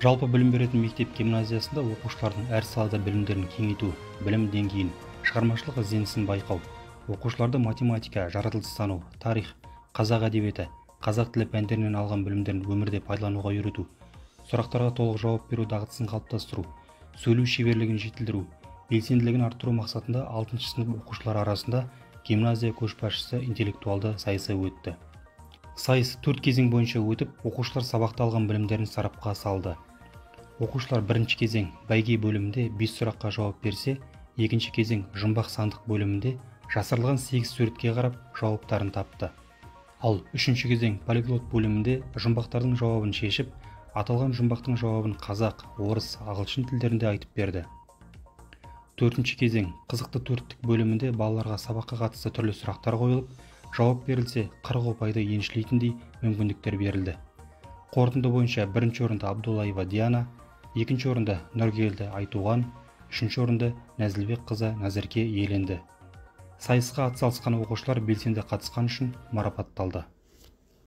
Жалпы білім беретін мектеп гимназиясында оқушылардың әр салада білімдерін кеңейту, білім деңгейін, шығармашылық ізденісін байқау, оқушыларды математика, жаратылыстану, тарих, қазақ әдебиеті, қазақ тілі пәндерінен алған білімдерін өмірде пайдалануға үйрету, сұрақтарға толық жауап беру дағдысын қалыптастыру, сөйлеу шеберлігін жетілдіру, белсенділігін арттыру мақсатында 6 сынып оқушылары арасында гимназия көшбасшысы интеллектуалды сайысы өтті. Сайыс 4 кезең бойынша өтіп, оқушылар сабақта алған білімдерін сарапқа салды. Оқушылар бірінші кезең бәйге бөлімінде 5 сұраққа жауап берсе, екінші кезең жұмбақ сандық бөлімінде жасырылған 8 суретке қарап жауаптарын тапты. Ал үшінші кезең полиглот бөлімінде жұмбақтардың жауабын шешіп, аталған жұмбақтың жауабын қазақ, орыс, ағылшын тілдерінде айтып берді. Төртінші кезең қызықты төрттік бөлімінде балаларға сабаққа қатысты түрлі сұрақтар қойылып, жауап берілсе 40 ұпайды еншілейтіндей мүмкіндіктер берілді. Қорытынды бойынша бірінші орында Абдуллаева Диана, екінші орында Нұргелді Айтуған, үшінші орында Нәзілбек қызы Назерке иеленді. Сайысқа атсалысқан оқушылар белсенді қатысқан үшін марапатталды.